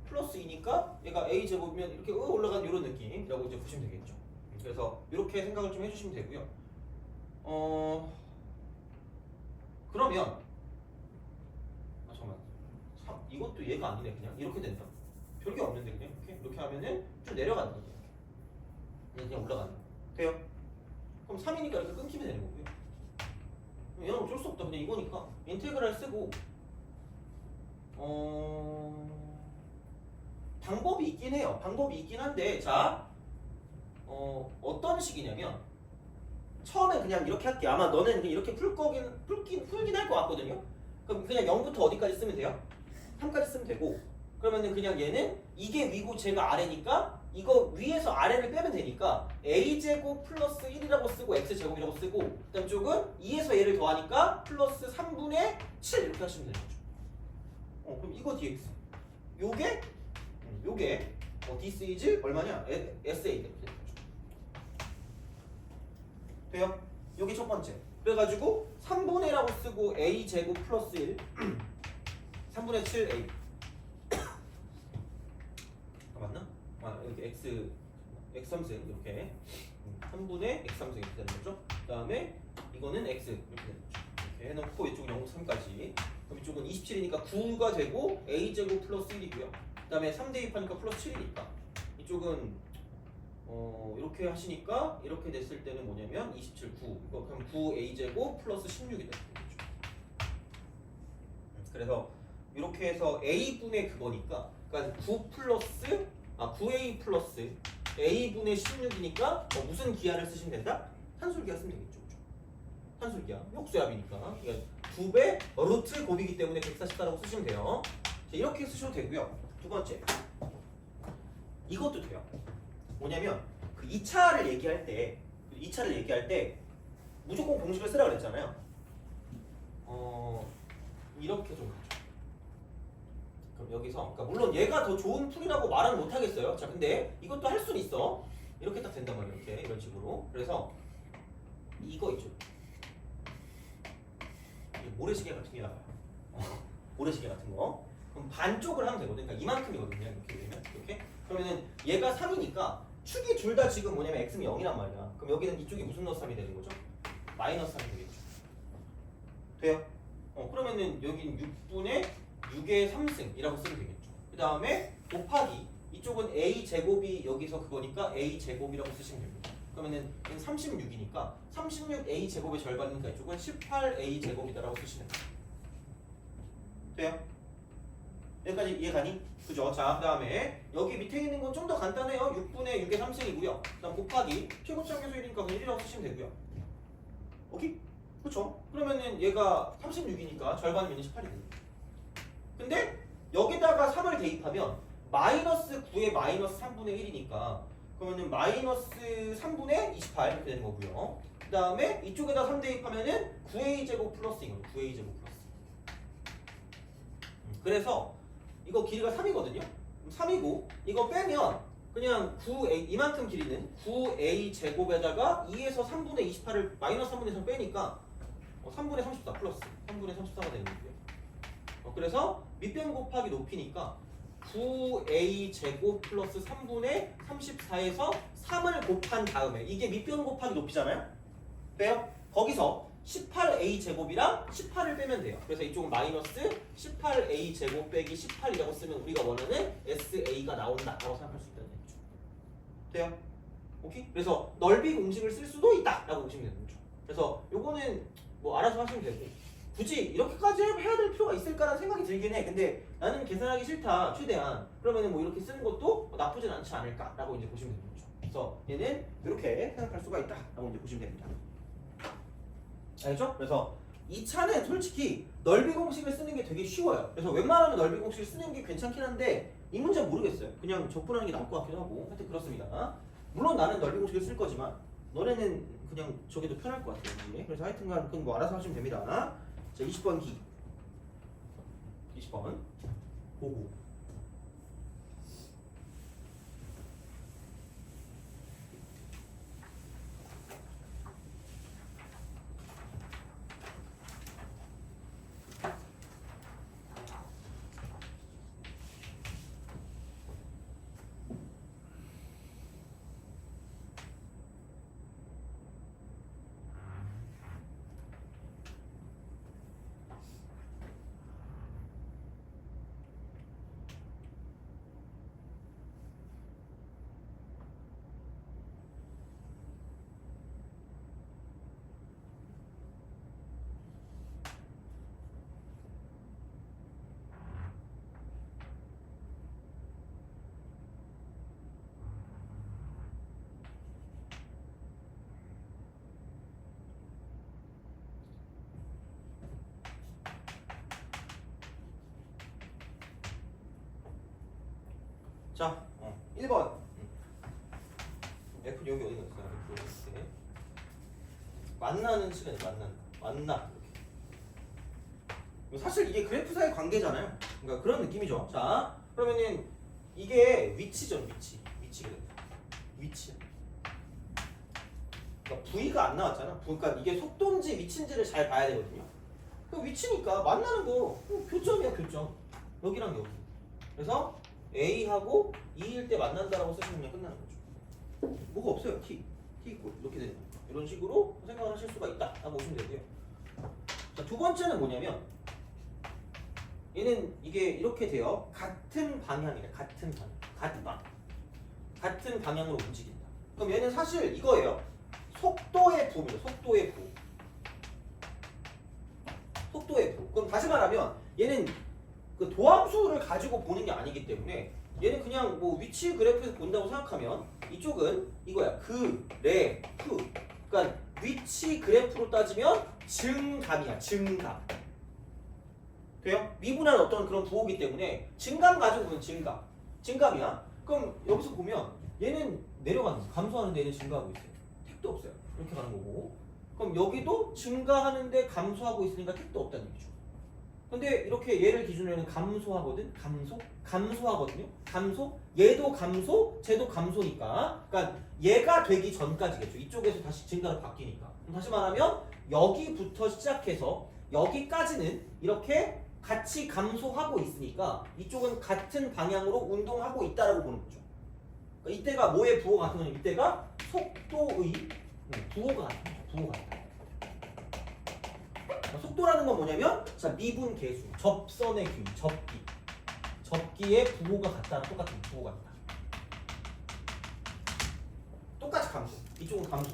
플러스 2니까 얘가 a제곱이면 이렇게 올라간 이런 느낌이라고 이제 보시면 되겠죠. 그래서 이렇게 생각을 좀 해주시면 되고요. 그러면 잠깐만, 이것도 얘가 아니네. 그냥 이렇게 된다. 별게 없는데 그냥 이렇게 하면은 좀 내려간다. 그냥 올라간다. 돼요? 그럼 3이니까 이렇게 끊기면 되는 거고요. 얘는 어쩔 수 없다. 그냥 이거니까 인테그랄 쓰고 방법이 있긴 해요. 방법이 있긴 한데, 자, 어떤 식이냐면 처음엔 그냥 이렇게 할게. 아마 너는 이렇게 풀긴 할 것 같거든요. 그럼 그냥 0부터 어디까지 쓰면 돼요? 3까지 쓰면 되고, 그러면은 그냥 얘는 이게 위고 제가 아래니까 이거 위에서 아래를 빼면 되니까 a제곱 플러스 1이라고 쓰고 x제곱이라고 쓰고, 그 다음 쪽은 2에서 얘를 더하니까 플러스 3분의 7 이렇게 하시면 되는 거죠. 그럼 이거 dx 요게 this is 얼마냐? SA 되는 거죠. 돼요? 요게 첫 번째. 그래가지고 3분의라고 쓰고 a제곱 플러스 1 3분의 7a 맞나? 이렇게 x3승 이렇게 3분의 x3승 이렇게 되는 거죠. 그 다음에 이거는 x 이렇게 되는 거죠. 이렇게 해놓고 이쪽은 0, 3까지. 그럼 이쪽은 27이니까 9가 되고 a제곱 플러스 1이고요. 그 다음에 3 대입하니까 플러스 7이니까 이쪽은 이렇게 하시니까 이렇게 됐을 때는 뭐냐면 27, 9. 이거 그럼 9a제곱 플러스 16이 되는 거죠. 그래서 이렇게 해서 a분의 그거니까, 그러니까 9a 플러스 a분의 16이니까 무슨 기하를 쓰시면 된다? 산술기하 쓰면 되겠죠. 그렇죠? 산술기하. 역수압이니까. 그러니까 2배 루트 곱이기 때문에 144라고 쓰시면 돼요. 자, 이렇게 쓰셔도 되고요. 두 번째. 이것도 돼요. 뭐냐면 그 2차를 얘기할 때 무조건 공식을 쓰라고 그랬잖아요. 이렇게 좀 가죠. 그럼 여기서, 그러니까 물론 얘가 더 좋은 풀이라고 말은 못 하겠어요. 자, 근데 이것도 할 수는 있어. 이렇게 딱 된단 말이에요. 이렇게 이런 식으로. 그래서 이거 있죠. 이게 모래시계 같은 게 나와요. 모래시계 같은 거. 그럼 반쪽을 하면 되거든요. 그러니까 이만큼이거든요. 이렇게 되면 이렇게. 그러면은 얘가 3이니까 축이 둘 다 지금 뭐냐면 x는 0이란 말이야. 그럼 여기는 이쪽이 무슨 넣어 3이 되는 거죠? 마이너스 3이 되겠죠. 돼요? 그러면은 여기는 6분의 6의 3승이라고 쓰면 되겠죠. 그 다음에 곱하기 이쪽은 a제곱이 여기서 그거니까 a제곱이라고 쓰시면 됩니다. 그러면은 36이니까 36a제곱의 절반이니까 이쪽은 18a제곱이다라고 쓰시면 돼요. 돼요? 여기까지 이해가니? 그죠? 자, 그 다음에 여기 밑에 있는 건 좀 더 간단해요. 6분의 6의 3승이고요. 그 다음 곱하기 최고차함 계수이니까 그냥 1이라고 쓰시면 되고요. 오케이? 그쵸? 그러면은 얘가 36이니까 절반이면 18이거든요. 근데 여기다가 3을 대입하면 마이너스 9의 마이너스 3분의 1이니까 그러면은 마이너스 3분의 28 이렇게 되는 거고요. 그 다음에 이쪽에다 3 대입하면은 9a제곱 플러스 이거예요. 9a제곱 플러스. 그래서 이거 길이가 3이거든요. 3이고 이거 빼면 그냥 9a 이만큼 길이는 9a 제곱에다가 2에서 3분의 28을 마이너스 3분의 3 빼니까 3분의 34 플러스 3분의 34가 되는 거고요. 그래서 밑변 곱하기 높이니까 9a 제곱 플러스 3분의 34에서 3을 곱한 다음에 이게 밑변 곱하기 높이잖아요. 빼요? 거기서 18a 제곱이랑 18을 빼면 돼요. 그래서 이쪽은 마이너스 18a 제곱 빼기 18이라고 쓰면 우리가 원하는 SA가 나온다라고 생각할 수 있다는 얘기죠. 돼요? 오케이? 그래서 넓이 공식을 쓸 수도 있다라고 보시면 되는 거죠. 그래서 요거는 뭐 알아서 하시면 되고 굳이 이렇게까지 해야 될 필요가 있을까라는 생각이 들긴 해. 근데 나는 계산하기 싫다 최대한 그러면은 뭐 이렇게 쓰는 것도 나쁘진 않지 않을까라고 이제 보시면 되는 거죠. 그래서 얘는 이렇게 생각할 수가 있다라고 이제 보시면 됩니다. 알죠? 그래서 이 차는 솔직히 넓이 공식을 쓰는 게 되게 쉬워요. 그래서 웬만하면 넓이 공식을 쓰는 게 괜찮긴 한데 이 문제는 모르겠어요. 그냥 적분하는 게 나을 것 같기도 하고 하여튼 그렇습니다. 물론 나는 넓이 공식을 쓸 거지만 너네는 그냥 저게 더 편할 것 같아요. 이게. 그래서 하여튼간 그건 뭐 알아서 하시면 됩니다. 자 20번 기 20번 고고 자 1번 F는 여기 어디가 있어요? F 이렇게 만나는 시간이 만나 이렇게 사실 이게 그래프사의 관계잖아요. 그러니까 그런 느낌이죠. 자 그러면은 이게 위치죠. 위치 그래프 위치 그러니까 V가 안 나왔잖아. 그러니까 이게 속도인지 위치인지를 잘 봐야 되거든요. 그 위치니까 만나는 거 교점이야 교점 여기랑 여기. 그래서 A하고 E일 때 만난다라고 쓰시면 그냥 끝나는 거죠. 뭐가 없어요. T 있고 이렇게 되는 거니까 이런 식으로 생각을 하실 수가 있다라고 보시면 되고요. 자, 두 번째는 뭐냐면 얘는 이게 이렇게 돼요. 같은 방향이래. 같은 방향으로 움직인다. 그럼 얘는 사실 이거예요. 속도의 부입니다. 속도의 부. 그럼 다시 말하면 얘는 그 도함수를 가지고 보는 게 아니기 때문에 얘는 그냥 뭐 위치 그래프에서 본다고 생각하면 이쪽은 이거야. 그래프. 그러니까 위치 그래프로 따지면 증감이야. 증감. 돼요? 미분한 어떤 그런 부호기 때문에 증감 가지고 보면 증감이야. 그럼 여기서 보면 얘는 내려가는 거 감소하는데 얘는 증가하고 있어요. 택도 없어요. 이렇게 가는 거고. 그럼 여기도 증가하는데 감소하고 있으니까 택도 없다는 얘기죠. 근데 이렇게 얘를 기준으로 얘는 감소하거든. 감소하거든요. 감소. 얘도 감소, 쟤도 감소니까. 그러니까 얘가 되기 전까지겠죠. 이쪽에서 다시 증가로 바뀌니까. 그럼 다시 말하면 여기부터 시작해서 여기까지는 이렇게 같이 감소하고 있으니까 이쪽은 같은 방향으로 운동하고 있다라고 보는 거죠. 그러니까 이때가 뭐의 부호가 같은 거냐면 이때가 속도의 부호가 같은 거죠. 부호가 같은 거. 속도라는 건 뭐냐면 자 미분 계수, 접선의 균, 접기의 부호가 같다는 똑같은 부호가 있다. 똑같이 감소. 이쪽은 감소.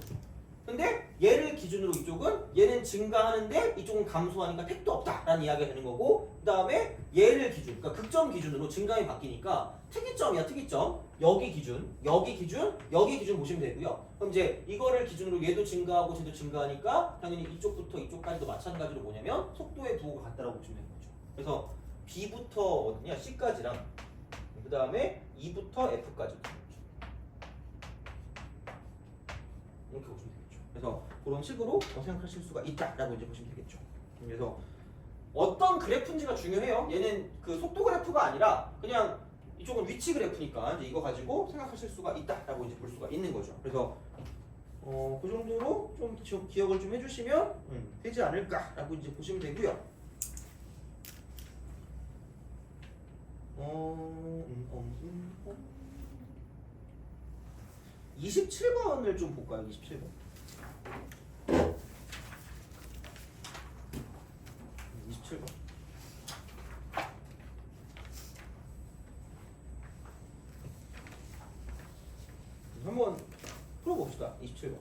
근데 얘를 기준으로 이쪽은 얘는 증가하는데 이쪽은 감소하니까 택도 없다라는 이야기가 되는 거고 그 다음에 얘를 기준, 그러니까 극점 기준으로 증감이 바뀌니까 특이점이야 특이점. 여기 기준 보시면 되고요. 그럼 이제 이거를 기준으로 얘도 증가하고 쟤도 증가하니까 당연히 이쪽부터 이쪽까지도 마찬가지로 뭐냐면 속도의 부호가 같다라고 보시면 되는 거죠. 그래서 B부터 어디냐 C까지랑 그 다음에 E부터 F까지 이렇게 보시면 되겠죠. 그래서 그런 식으로 생각하실 수가 있다라고 이제 보시면 되겠죠. 그래서 어떤 그래프인지가 중요해요. 얘는 그 속도 그래프가 아니라 그냥 이쪽은 위치 그래프니까 이제 이거 가지고 생각하실 수가 있다라고 이제 볼 수가 있는 거죠. 그래서 그 정도로 좀 기억을 좀 해주시면 되지 않을까라고 이제 보시면 되고요. 27번을 좀 볼까요? 27번. 27번. 한번 풀어봅시다. 27번.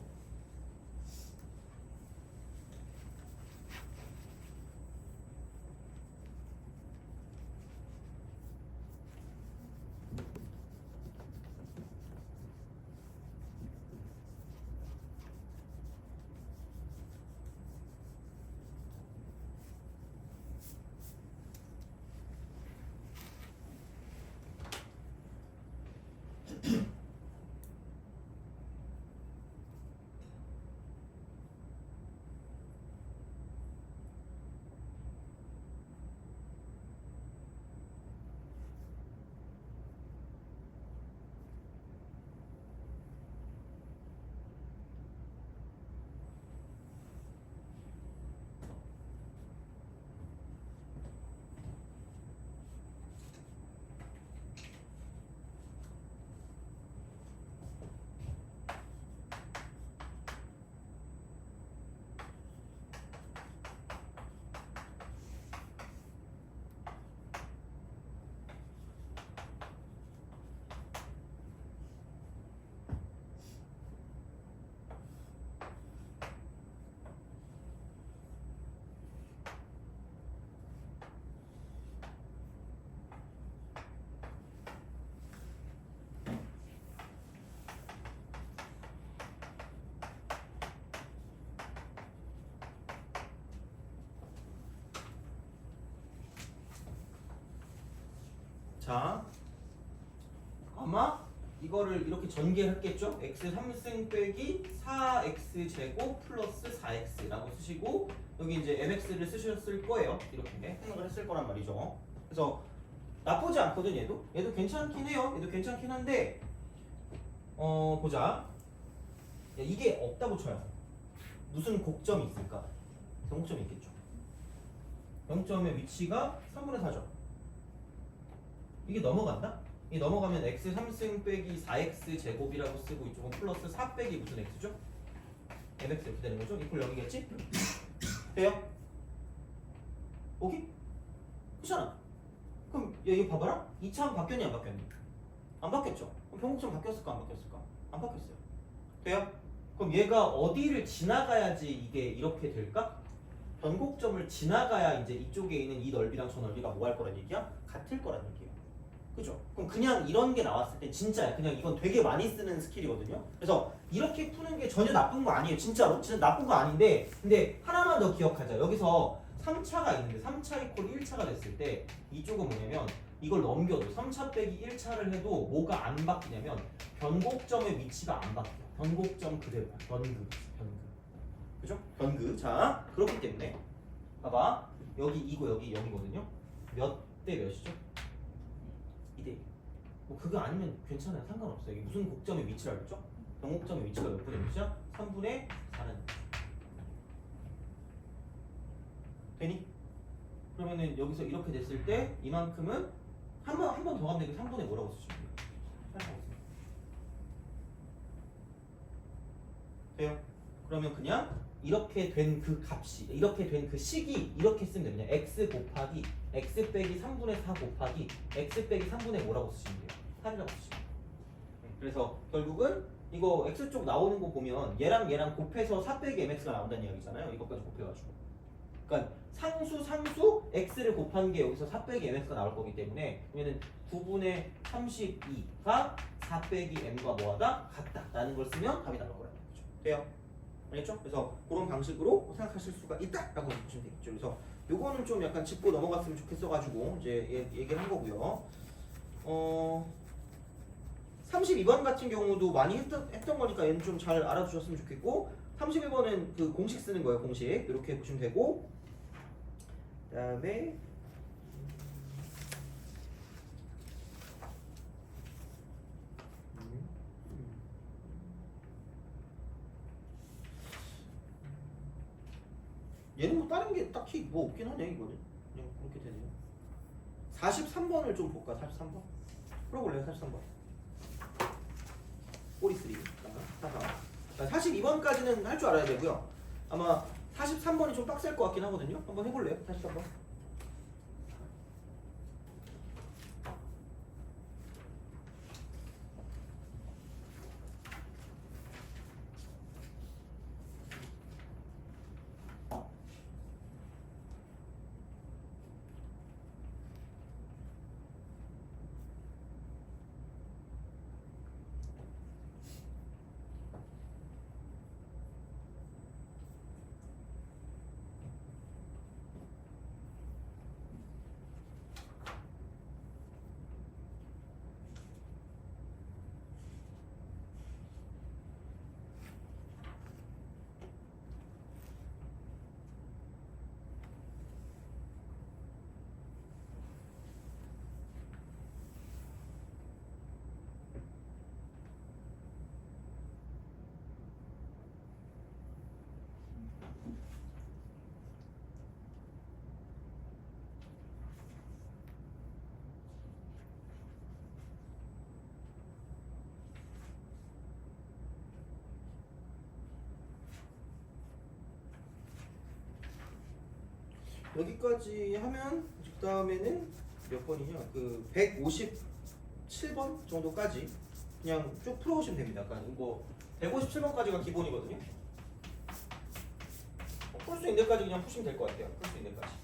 자, 아마 이거를 이렇게 전개했겠죠? x 3승 빼기 4x 제곱 플러스 4x라고 쓰시고 여기 이제 mx를 쓰셨을 거예요. 이렇게 생각을 했을 거란 말이죠. 그래서 나쁘지 않거든 얘도. 얘도 괜찮긴 해요. 얘도 괜찮긴 한데 보자. 야, 이게 없다고 쳐요. 무슨 곡점이 있을까? 변곡점이 있겠죠. 변곡점의 위치가 3분의 4죠. 이게 넘어간다? 이 넘어가면 x 3승 빼기 4x 제곱이라고 쓰고 이쪽은 플러스 4 빼기 무슨 x죠? mx 이렇게 되는 거죠? 이꼴 0이겠지? 돼요? 오케이? 그렇잖아. 그럼 야, 이거 봐봐라. 2차원 바뀌었니 안 바뀌었니? 안 바뀌었죠? 그럼 변곡점 바뀌었을까 안 바뀌었을까? 안 바뀌었어요. 돼요? 그럼 얘가 어디를 지나가야지 이게 이렇게 될까? 변곡점을 지나가야 이제 이쪽에 있는 이 넓이랑 저 넓이가 뭐 할 거란 얘기야? 같을 거란 얘기야. 그죠? 그럼 그냥 이런 게 나왔을 때 진짜야. 그냥 이건 되게 많이 쓰는 스킬이거든요. 그래서 이렇게 푸는 게 전혀 나쁜 거 아니에요. 진짜로. 진짜 나쁜 거 아닌데 근데 하나만 더 기억하자. 여기서 3차가 있는데 3차 이퀄 1차가 됐을 때 이쪽은 뭐냐면 이걸 넘겨도 3차 빼기 1차를 해도 뭐가 안 바뀌냐면 변곡점의 위치가 안 바뀌어. 변곡점 그대로야. 변그. 그죠? 변그. 자, 그렇기 때문에 봐봐. 여기 2고 여기 0이거든요. 몇 대 몇이죠? 2대1. 뭐 그거 아니면 괜찮아요. 상관없어요. 이게 무슨 곡점의 위치라고 했죠? 변곡점의 위치가 몇 분의 몇이야? 3분의 4는 되니? 그러면은 여기서 이렇게 됐을 때 이만큼은 한 번 더 가면 되게 3분의 뭐라고 쓰시면 돼요? 돼요? 그러면 그냥 이렇게 된 그 값이 이렇게 된 그 식이 이렇게 쓰면 돼요. 그냥 x 곱하기 x 빼기 3분의 4 곱하기 x 빼기 3분의 뭐라고 쓰시면 돼요? 8이라고 쓰시면 돼요. 그래서 결국은 이거 x쪽 나오는 거 보면 얘랑 얘랑 곱해서 4 빼기 mx가 나온다는 이야기잖아요. 이것까지 곱해가지고. 그러니까 상수 x를 곱한 게 여기서 4 빼기 mx가 나올 거기 때문에 그러면은 9분의 32가 4 빼기 m과 뭐하다? 같다 라는 걸 쓰면 답이 나올 거라는 거죠. 돼요? 알겠죠? 그래서 그런 방식으로 생각하실 수가 있다라고 보시면 되겠죠. 그래서 요거는 좀 약간 짚고 넘어갔으면 좋겠어가지고 이제 얘기를 한 거고요. 32번 같은 경우도 많이 했던 거니까 얘는 좀 잘 알아두셨으면 좋겠고 31번은 그 공식 쓰는 거예요. 공식 이렇게 보시면 되고 그 다음에 얘는 뭐 다른 게 딱히 뭐 없긴 하네. 이거는 그냥 그렇게 되네요. 43번을 좀 볼까? 43번 풀어볼래요? 43번 꼬리 3 42번까지는 할 줄 알아야 되고요. 아마 43번이 좀 빡셀 것 같긴 하거든요. 한번 해볼래요? 43번. 여기까지 하면 그 다음에는 몇 번이냐? 그 157번 정도까지 그냥 쭉 풀어오시면 됩니다. 약간 이거 157번까지가 기본이거든요. 풀 수 있는 데까지 그냥 푸시면 될 것 같아요. 풀 수 있는 데까지.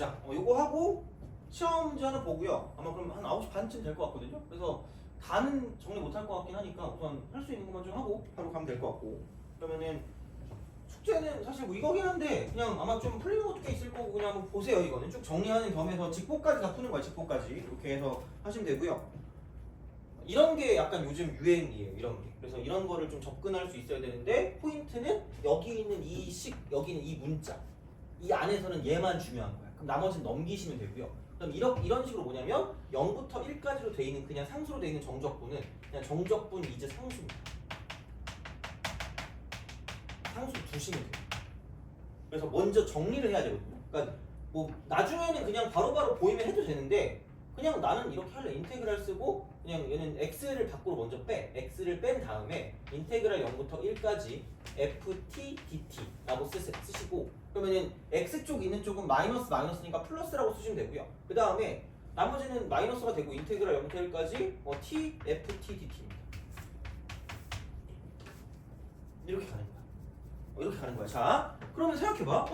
보자. 요거 하고 시험 문제 하나 보고요. 아마 그럼 한 9시 반쯤 될 것 같거든요. 그래서 다는 정리 못할 것 같긴 하니까 우선 할 수 있는 것만 좀 하고 바로 가면 될 것 같고. 그러면은 숙제는 사실 뭐 이거긴 한데 그냥 아마 좀 풀리는 것도 꽤 있을 거고 그냥 한번 보세요. 이거는 쭉 정리하는 겸해서 직보까지 다 푸는 거야. 직보까지 이렇게 해서 하시면 되고요. 이런 게 약간 요즘 유행이에요. 이런 게. 그래서 이런 거를 좀 접근할 수 있어야 되는데 포인트는 여기 있는 이 식, 여기 있는 이 문자 이 안에서는 얘만 중요한 거야. 그럼 나머지는 넘기시면 되고요. 그럼 이런 식으로 뭐냐면 0부터 1까지로 돼 있는 그냥 상수로 돼 있는 정적분은 그냥 정적분 이제 상수입니다. 상수 두시면 돼요. 그래서 먼저 정리를 해야 되거든요. 그러니까 뭐 나중에는 그냥 바로바로 보이면 해도 되는데 그냥 나는 이렇게 할래. 인테그랄 쓰고 그냥 얘는 x를 밖으로 먼저 빼. x를 뺀 다음에 인테그랄 0부터 1까지 ft dt라고 쓰시고 그러면은 x쪽 있는 쪽은 마이너스니까 플러스라고 쓰시면 되고요. 그 다음에 나머지는 마이너스가 되고 인테그랄 0부터 1까지 t ft dt입니다. 이렇게 가는 거야. 이렇게 가는 거야. 자, 그러면 생각해봐.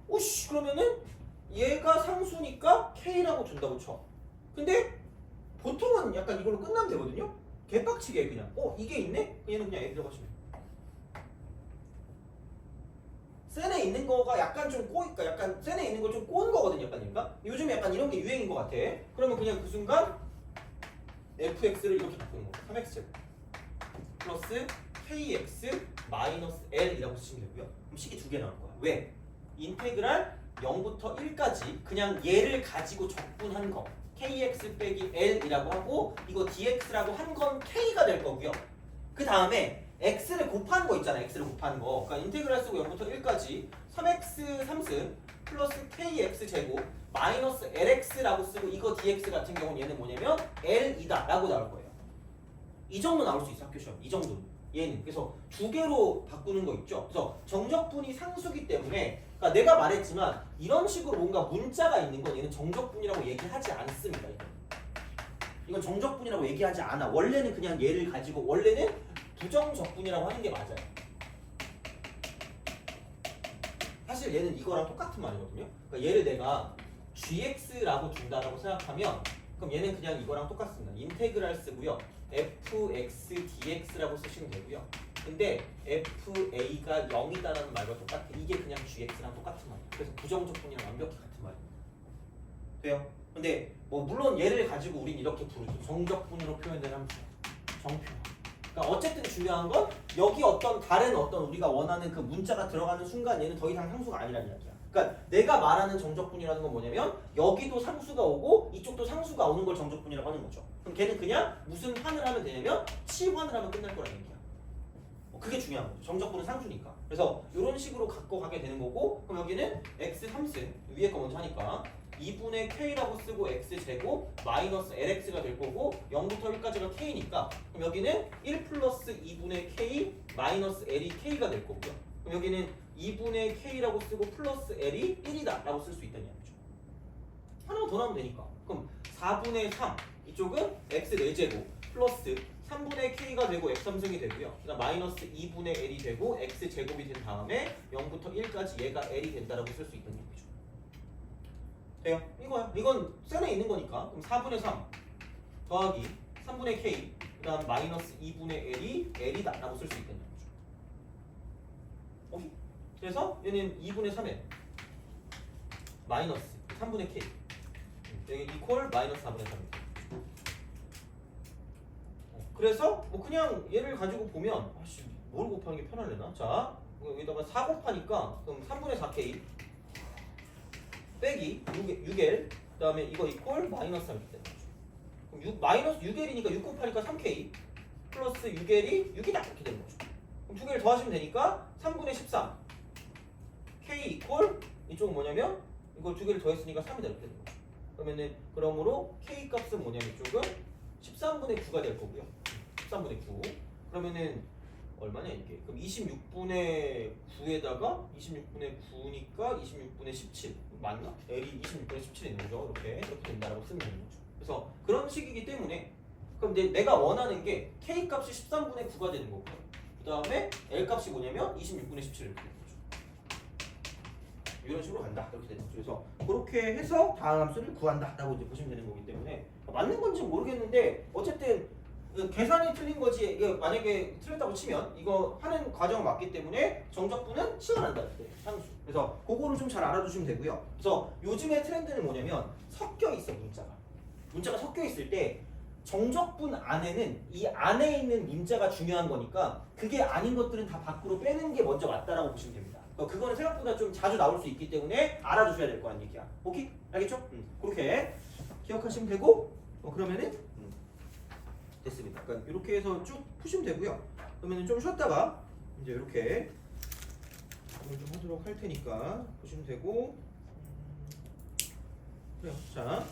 오씨, 그러면은 얘가 상수니까 k라고 준다고 쳐. 근데 보통은 약간 이걸로 끝나면 되거든요. 개빡치게 그냥. 이게 있네? 얘는 그냥 애 들어가시면. 센에 있는 거가 약간 좀 꼬이니까 약간 센에 있는 거 좀 꼬는 거거든요. 약간 그러니까 요즘에 약간 이런 게 유행인 것 같아. 그러면 그냥 그 순간 fx를 이렇게 바꾸는 거. 3x 플러스 kx 마이너스 l이라고 쓰시면 되고요. 그럼 식이 두 개 나올 거야. 왜? 인테그랄 0부터 1까지 그냥 얘를 가지고 적분한 거 kx 빼기 l이라고 하고 이거 dx라고 한 건 k가 될 거고요. 그 다음에 x를 곱한 거 있잖아. x를 곱한 거. 그러니까 인테그랄 쓰고 0부터 1까지 3x 3승 플러스 kx 제곱 마이너스 lx라고 쓰고 이거 dx 같은 경우는 얘는 뭐냐면 l이다 라고 나올 거예요. 이 정도 나올 수 있어. 학교 시험. 이 정도. 얘는 그래서 두 개로 바꾸는 거 있죠. 그래서 정적분이 상수기 때문에 그러니까 내가 말했지만 이런 식으로 뭔가 문자가 있는 건 얘는 정적분이라고 얘기하지 않습니다. 이건 정적분이라고 얘기하지 않아. 원래는 그냥 얘를 가지고 원래는 부정적분이라고 하는 게 맞아요. 사실 얘는 이거랑 똑같은 말이거든요. 그러니까 얘를 내가 gx라고 준다라고 생각하면 그럼 얘는 그냥 이거랑 똑같습니다. 인테그랄 쓰고요. fx dx라고 쓰시면 되고요. 근데 fa가 0이다라는 말과 똑같아. 이게 그냥 gx랑 똑같은 말이에요. 그래서 부정적분이랑 완벽히 같은 말이에요. 돼요? 근데 뭐 물론 얘를 가지고 우린 이렇게 부르죠. 정적분으로 표현을 하면 정표. 그러니까 어쨌든 중요한 건 여기 어떤 다른 어떤 우리가 원하는 그 문자가 들어가는 순간 얘는 더 이상 상수가 아니라는 이야기야. 그러니까 내가 말하는 정적분이라는 건 뭐냐면 여기도 상수가 오고 이쪽도 상수가 오는 걸 정적분이라고 하는 거죠. 그럼 걔는 그냥 무슨 환을 하면 되냐면 치환을 하면 끝날 거라는 얘기야. 그게 중요한 거죠. 정적분은 상수니까. 그래서 이런 식으로 갖고 가게 되는 거고 그럼 여기는 x 3승 위에 거 먼저 하니까 2분의 k라고 쓰고 x제곱 마이너스 lx가 될 거고 0부터 1까지가 k니까 그럼 여기는 1 플러스 2분의 k 마이너스 l이 k가 될 거고요. 그럼 여기는 2분의 k라고 쓰고 플러스 l이 1이다 라고 쓸 수 있다는 얘기죠. 하나만 더 나오면 되니까. 그럼 4분의 3 이쪽은 x 4제곱 플러스 3분의 k가 되고 x3승이 되고요. 그다음 마이너스 2분의 l이 되고 x제곱이 된 다음에 0부터 1까지 얘가 l이 된다라고 쓸 수 있다는 얘기죠. 돼요? 이거야. 이건 셀에 있는 거니까. 그럼 4분의 3 더하기 3분의 k 그다음 마이너스 2분의 l이 l이다 라고 쓸 수 있다는 얘기죠. 오케이? 그래서 얘는 2분의 3에 마이너스 3분의 k 여기 이퀄 마이너스 4분의 3입니다. 그래서 뭐 그냥 얘를 가지고 보면 아씨 뭘 곱하는 게 편하려나? 자 여기다가 4 곱하니까 그럼 3분의 4k 빼기 6L 그 다음에 이거 이퀄 마이너스 3 이렇게 되는 거죠. 그럼 마이너스 6L이니까 6 곱하니까 3K 플러스 6L이 6이다 이렇게 되는 거죠. 그럼 두 개를 더하시면 되니까 3분의 13 K 이퀄 이쪽은 뭐냐면 이걸 두 개를 더했으니까 3이다 이렇게 되는 거죠. 그러면은 그러므로 K 값은 뭐냐면 이쪽은 13분의 9가 될 거고요. 13분의 9 그러면은 얼마냐 이게? 그럼 26분의 9에다가 26분의 9니까 26분의 17 맞나? L이 26분의 17이 있는 거죠. 이렇게 된다라고 쓰면 되는 거죠. 그래서 그런 식이기 때문에 그럼 내가 원하는 게 K 값이 13분의 9가 되는 거고요. 그 다음에 L 값이 뭐냐면 26분의 17 이렇게 되는 거죠. 이런 식으로 간다. 이렇게 되는 거죠. 그래서 그렇게 해서 다음 함수를 구한다라고 이제 보시면 되는 거기 때문에 맞는 건지 모르겠는데 어쨌든 그 계산이 틀린 거지. 이거 만약에 틀렸다고 치면 이거 하는 과정은 맞기 때문에 정적분은 시간한다. 상수. 그래서 그거를 좀 잘 알아두시면 되고요. 그래서 요즘의 트렌드는 뭐냐면 섞여 있어 문자가 섞여 있을 때 정적분 안에는 이 안에 있는 문자가 중요한 거니까 그게 아닌 것들은 다 밖으로 빼는 게 먼저 맞다라고 보시면 됩니다. 그거는 생각보다 좀 자주 나올 수 있기 때문에 알아두셔야 될 거란 얘기야. 오케이? 알겠죠? 그렇게 기억하시면 되고 그러면은 됐습니다. 그러니까 이렇게 해서 쭉 푸시면 되고요. 그러면 좀 쉬었다가 이제 이렇게 좀 하도록 할 테니까 보시면 되고 그래요. 자,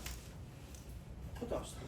쉬었다 합시다.